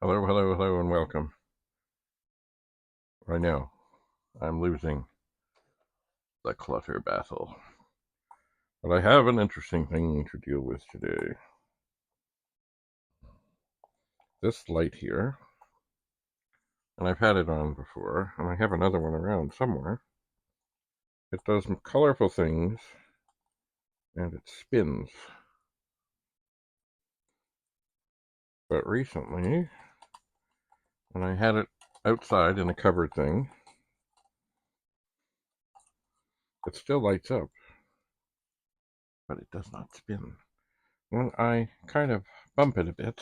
Hello, hello, hello, and welcome. I know, I'm losing the clutter battle, but I have an interesting thing to deal with today. This light here, and I've had it on before, and I have another one around somewhere. It does colorful things, and it spins. But recently, when I had it outside in a covered thing, it still lights up, but it does not spin. When I kind of bump it a bit,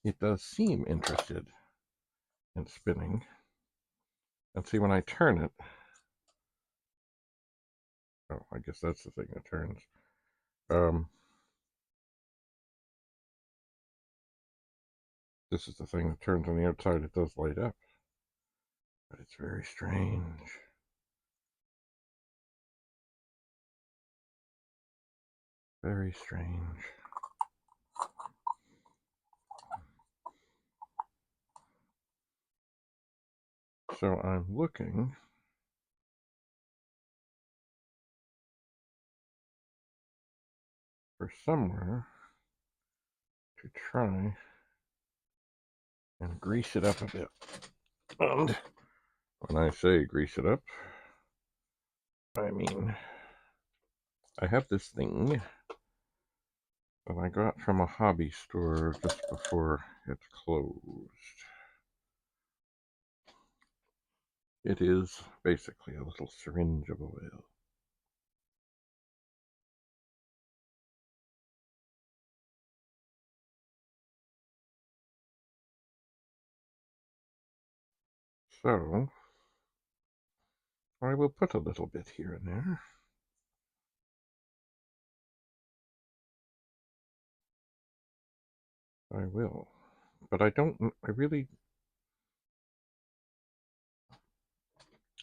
it does seem interested in spinning. And see, when I turn it, oh, I guess that's the thing that turns. This is the thing that turns on the outside. It does light up, but it's very strange. Very strange. So I'm looking for somewhere to try and grease it up a bit. And when I say grease it up, I mean I have this thing that I got from a hobby store just before it closed. It is basically a little syringe of oil. So I will put a little bit here and there. I will. But I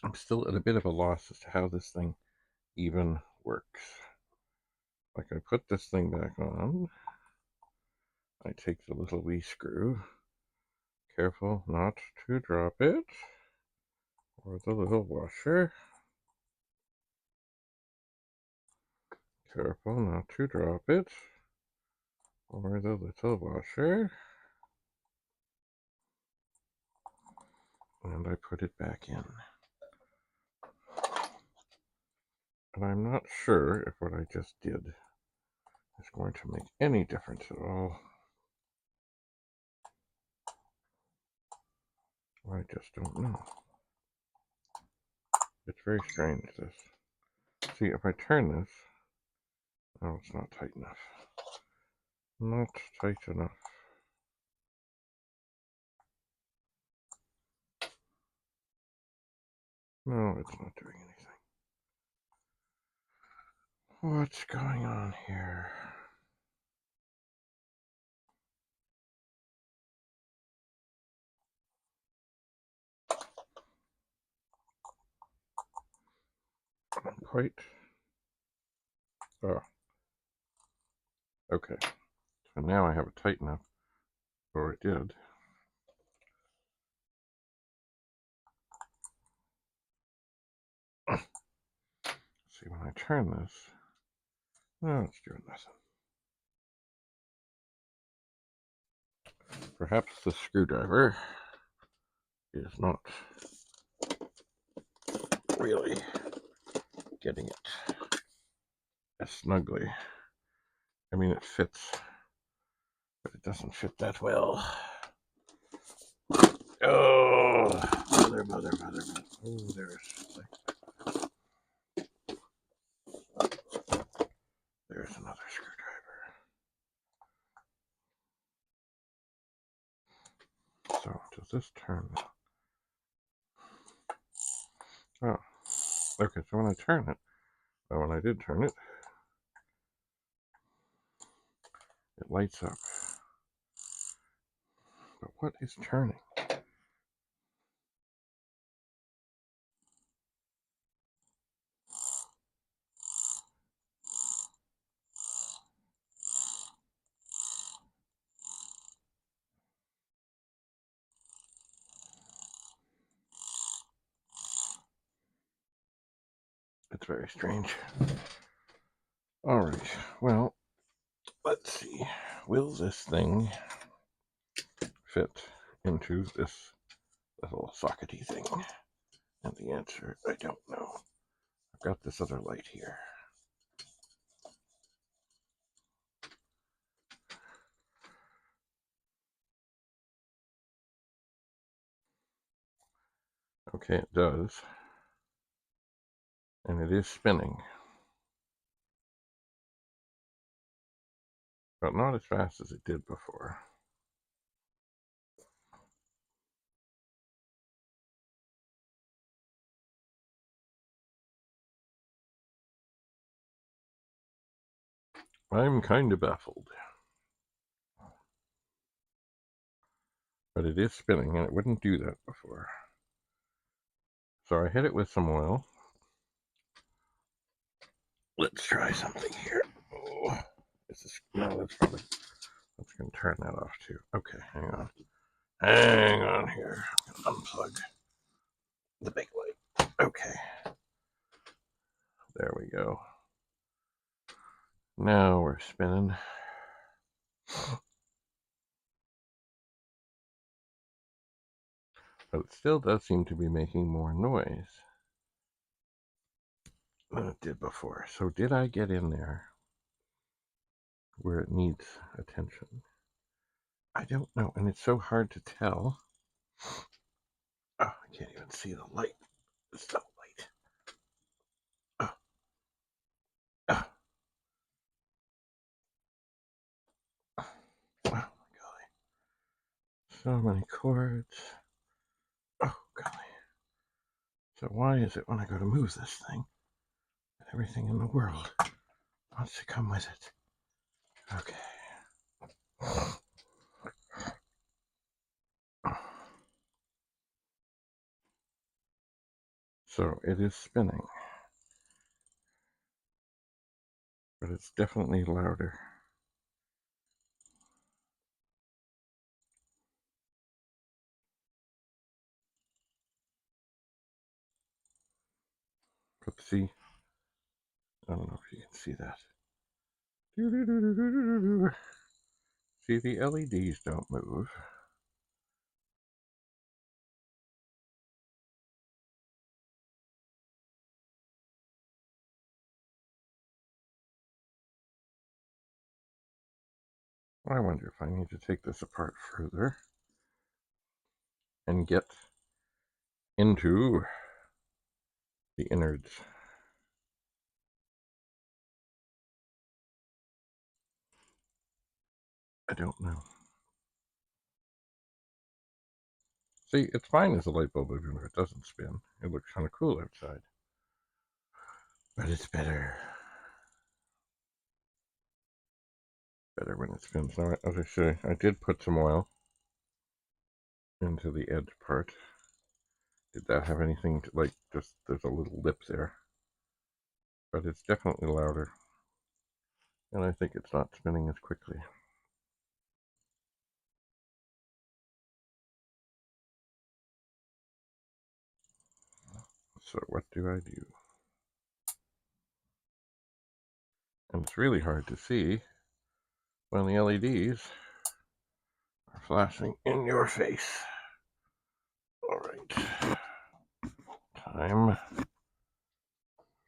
I'm still at a bit of a loss as to how this thing even works. Like, I put this thing back on, I take the little wee screw, careful not to drop it, or the little washer, careful not to drop it, or the little washer, and I put it back in. And I'm not sure if what I just did is going to make any difference at all. I just don't know. It's very strange, this. See, if I turn this, oh, it's not tight enough. Not tight enough. No, it's not doing anything. What's going on here? Not quite. Oh. Okay. So now I have it tight enough, or it did. See, when I turn this, no, it's doing nothing. Perhaps the screwdriver is not really getting it as snugly. I mean, it fits, but it doesn't fit that well. Oh, mother. Oh, there's another screwdriver. So, does this turn? Oh, okay, so when I turn it, when I did turn it, it lights up. But what is turning? very strange. Alright, well, let's see. Will this thing fit into this little sockety thing? And the answer, I don't know. I've got this other light here. Okay, it does. And it is spinning. But not as fast as it did before. I'm kind of baffled. But it is spinning, and it wouldn't do that before. So I hit it with some oil. Let's try something here. Oh, no, that's probably, let's going to turn that off too. Okay, hang on. Hang on here. Unplug the big light. Okay. There we go. Now we're spinning. But it still does seem to be making more noise than it did before. So did I get in there where it needs attention? I don't know, and it's so hard to tell. Oh, I can't even see the light. It's so light. Oh, oh, oh my golly. So many chords. Oh, golly. So why is it when I go to move this thing, everything in the world wants to come with it? Okay. So it is spinning, but it's definitely louder. But see, I don't know if you can see that. See, the LEDs don't move. I wonder if I need to take this apart further and get into the innards. I don't know. See, it's fine as a light bulb even if it doesn't spin. It looks kind of cool outside. But it's better when it spins. Now, as I say, I did put some oil into the edge part. Did that have anything to, like, just, there's a little lip there. But it's definitely louder. And I think it's not spinning as quickly. So what do I do? And it's really hard to see when the LEDs are flashing in your face. All right. Time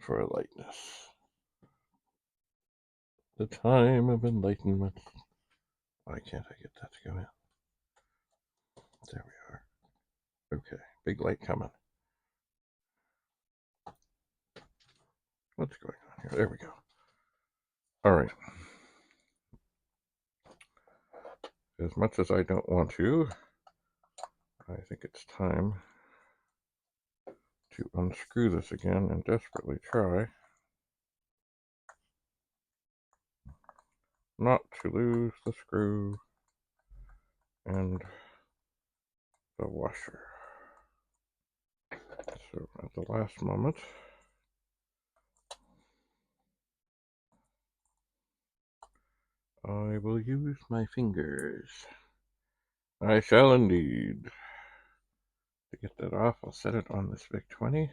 for lightness. The time of enlightenment. Why can't I get that to go in? There we are. Okay, big light coming. What's going on here? There we go. All right. As much as I don't want to, I think it's time to unscrew this again and desperately try not to lose the screw and the washer. So at the last moment, I will use my fingers. I shall indeed. To get that off, I'll set it on this big 20.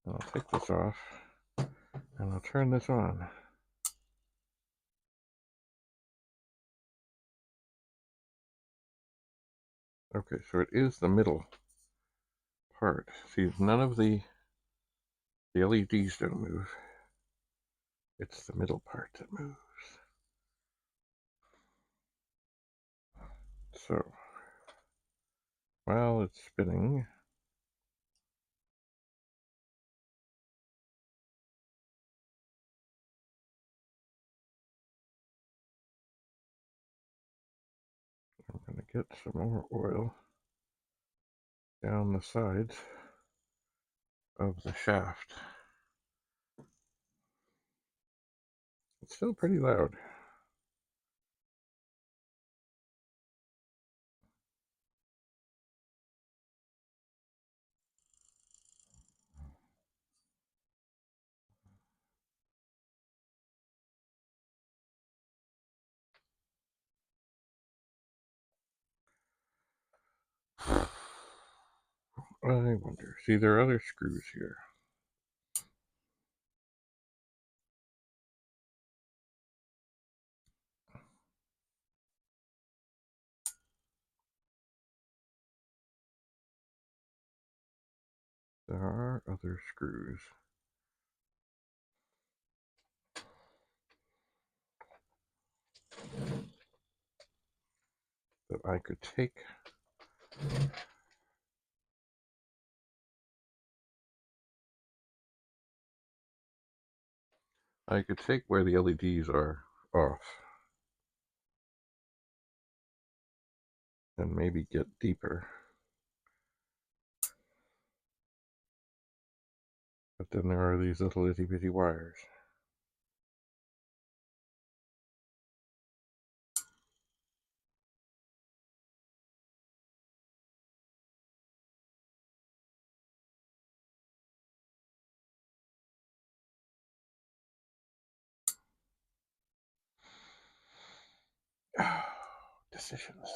And I'll take this off, and I'll turn this on. Okay, so it is the middle part. See, none of the LEDs don't move. It's the middle part that moves. So, while it's spinning, I'm going to get some more oil down the sides of the shaft. It's still pretty loud. I wonder. See, there are other screws here. There are other screws that I could take. I could take where the LEDs are off and maybe get deeper. But then there are these little itty bitty wires. Decisions.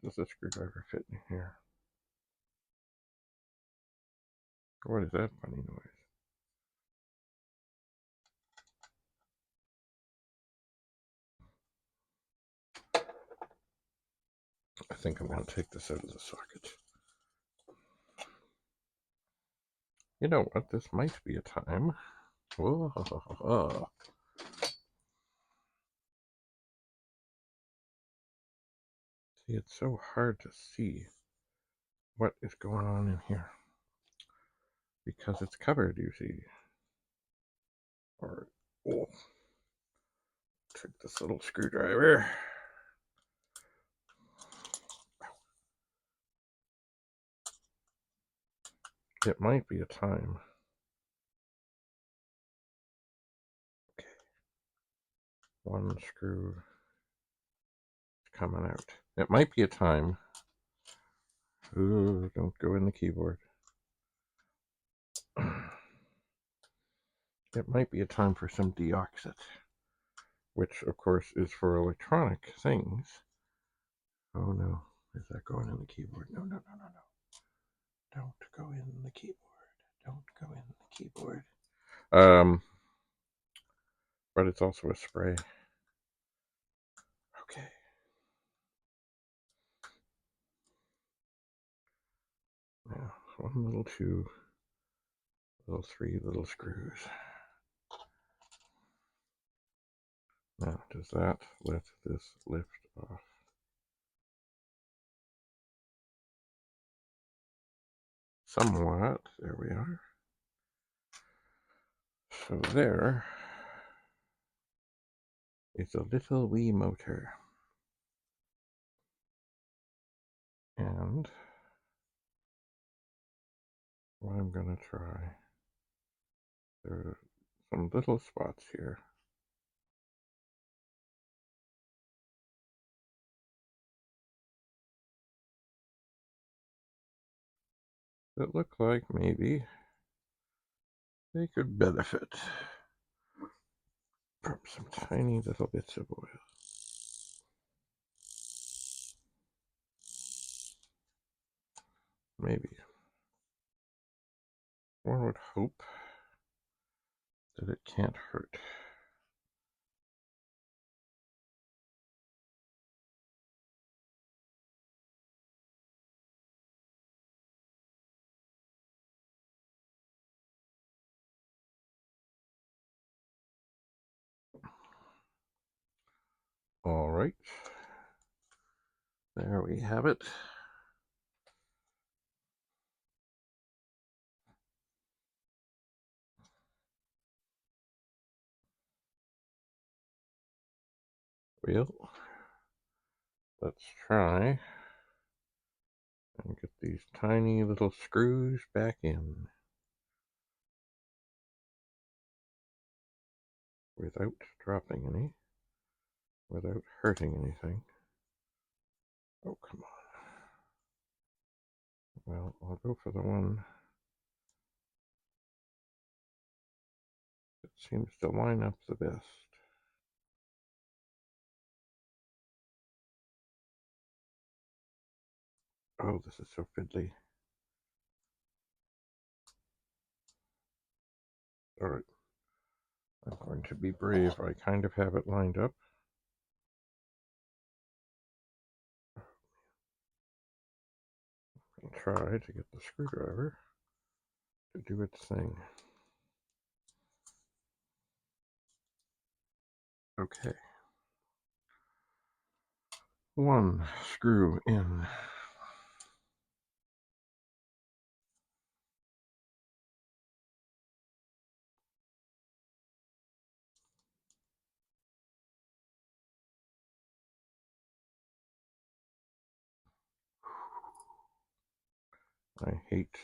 Does the screwdriver fit in here? What is that funny noise? I think I'm going to take this out of the socket. You know what? This might be a time. Whoa. See, it's so hard to see what is going on in here because it's covered, you see. Or, oh, take this little screwdriver. It might be a time. Okay. One screw is coming out. It might be a time. Ooh, don't go in the keyboard. It might be a time for some deoxit, which of course is for electronic things. Oh no, is that going in the keyboard? No. Don't go in the keyboard. Don't go in the keyboard. But it's also a spray. Okay. Now, one little two, little three little screws. Now, does that let this lift off? Somewhat. There we are. So there is a little wee motor. And what I'm going to try, there are some little spots here. That look like maybe they could benefit from some tiny little bits of oil. Maybe. one would hope that it can't hurt. All right, there we have it. Well, let's try and get these tiny little screws back in without dropping any, without hurting anything. Oh, come on. Well, I'll go for the one that seems to line up the best. Oh, this is so fiddly. All right, I'm going to be brave. I kind of have it lined up. And try to get the screwdriver to do its thing. Okay. One screw in. I hate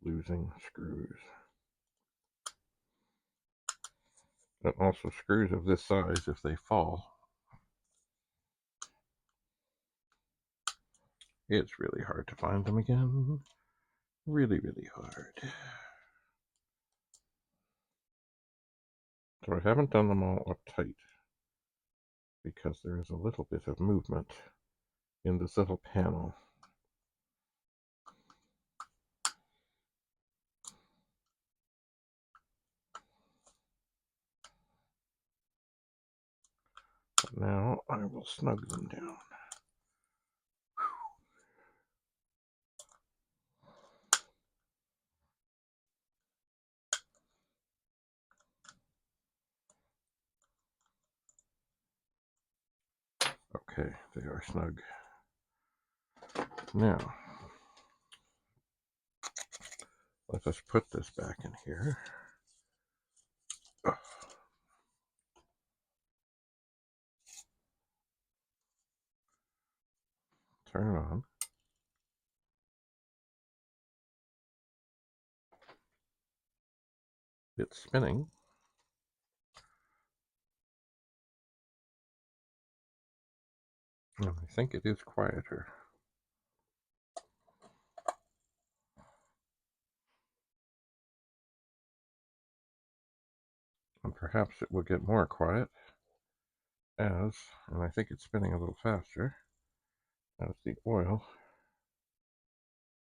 losing screws. And also screws of this size, if they fall, it's really hard to find them again. Really, really hard. So I haven't done them all up tight because there is a little bit of movement in this little panel. But now I will snug them down. Okay, they are snug. Now, let us put this back in here. Turn it on. It's spinning. And I think it is quieter. And perhaps it will get more quiet as, and I think it's spinning a little faster, as the oil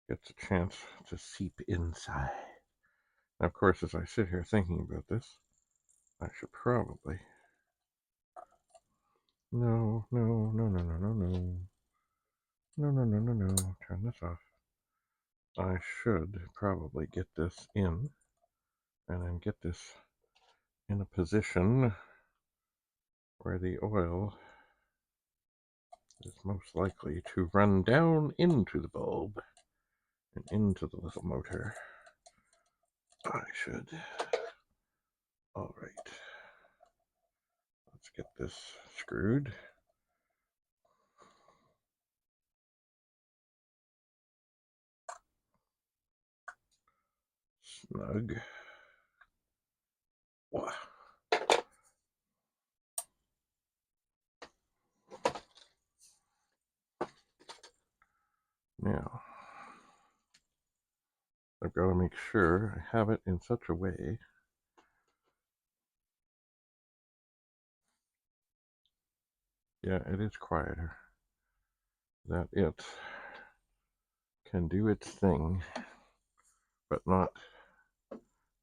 gets a chance to seep inside. Now, of course, as I sit here thinking about this, I should probably... No. Turn this off. I should probably get this in and then get this in a position where the oil is most likely to run down into the bulb and into the little motor. I should. All right. Let's get this screwed. Snug. Wow. Now, I've got to make sure I have it in such a way yeah, it is quieter, that it can do its thing, but not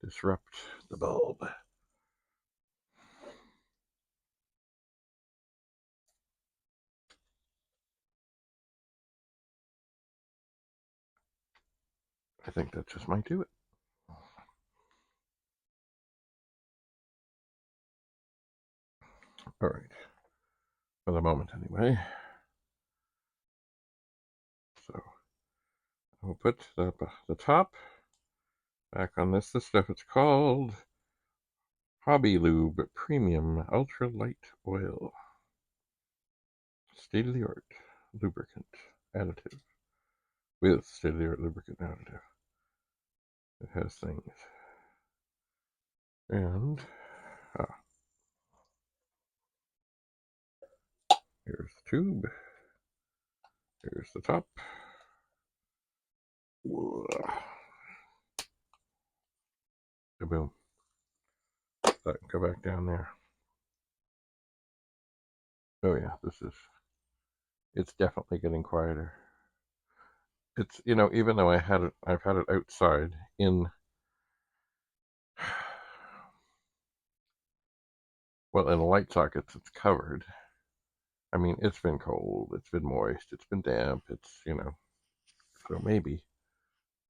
disrupt the bulb. I think that just might do it. All right, for the moment anyway. So I'll put the top back on this. This stuff it's called Hobby Lube Premium Ultra Light Oil. State-of-the-art lubricant additive. With state-of-the-art lubricant additive. It has things. And here's the tube. Here's the top. Boom. That can go back down there. Oh yeah, it's definitely getting quieter. It's, even though I've had it outside in, well, in the light sockets, it's covered. I mean, it's been cold, it's been moist, it's been damp, so maybe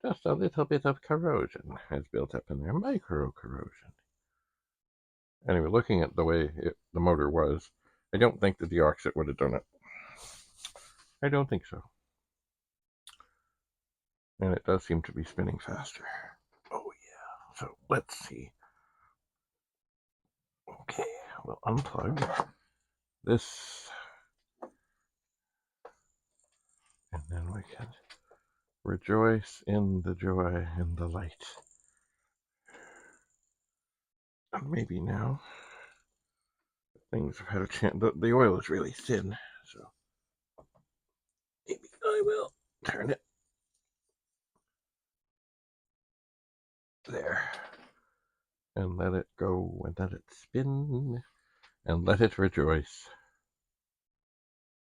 just a little bit of corrosion has built up in there, micro corrosion. Anyway, looking at the way the motor was, I don't think the deoxit would have done it. I don't think so. And it does seem to be spinning faster. Oh yeah, so let's see. Okay, we'll unplug this, and then we can rejoice in the joy and the light. And maybe now things have had a chance. The oil is really thin, so maybe I will turn it there and let it go and let it spin and let it rejoice.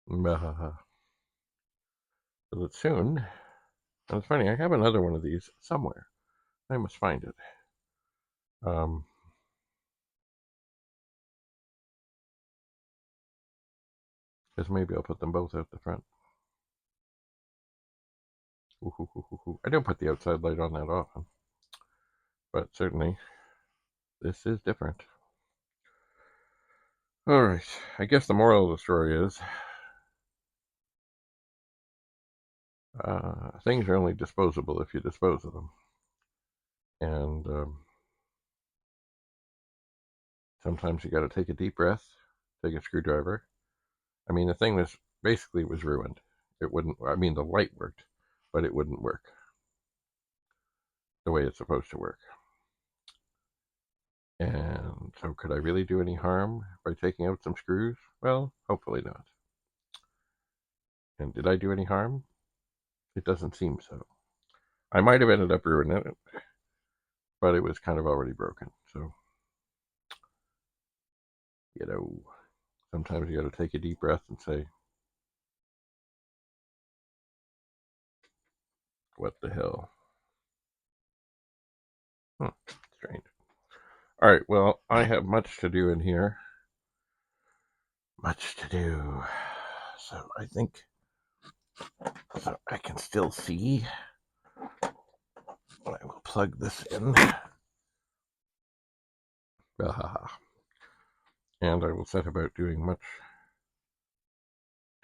So that soon, and it's funny, I have another one of these somewhere. I must find it. Because maybe I'll put them both out the front. I don't put the outside light on that often, but certainly this is different. All right, I guess the moral of the story is things are only disposable if you dispose of them. And sometimes you got to take a deep breath, take a screwdriver. I mean, the thing was ruined. It wouldn't, I mean, the light worked, but it wouldn't work the way it's supposed to work. And so could I really do any harm by taking out some screws? Well, hopefully not. And did I do any harm? It doesn't seem so. I might have ended up ruining it, but it was kind of already broken. So, sometimes you got to take a deep breath and say, what the hell? Strange. All right, well, I have much to do in here. Much to do. So I think I can still see. I will plug this in. And I will set about doing much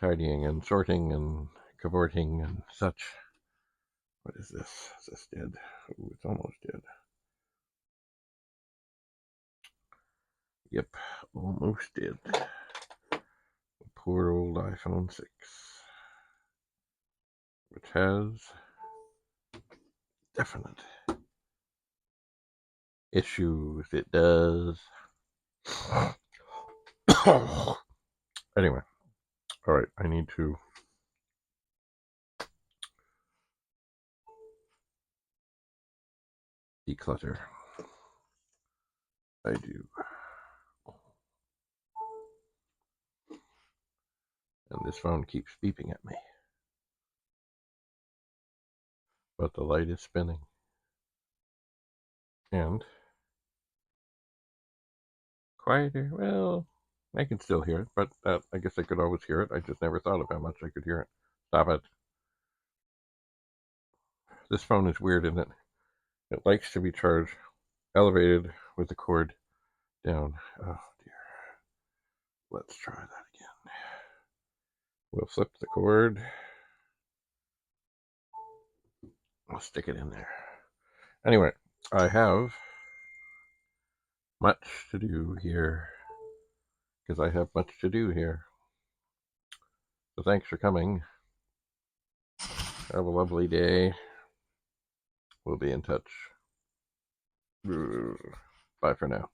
tidying and sorting and cavorting and such. What is this? Is this dead? Ooh, it's almost dead. Yep, almost dead. Poor old iPhone 6, which has definite issues. It does. Anyway, all right, I need to declutter. I do. And this phone keeps beeping at me. But the light is spinning. And quieter, well, I can still hear it, but I guess I could always hear it. I just never thought of how much I could hear it. Stop it. This phone is weird in that it likes to be charged elevated with the cord down. Oh dear. Let's try that again. We'll flip the cord. I'll stick it in there. Anyway, I have much to do here because I have much to do here. So thanks for coming. Have a lovely day. We'll be in touch. Bye for now.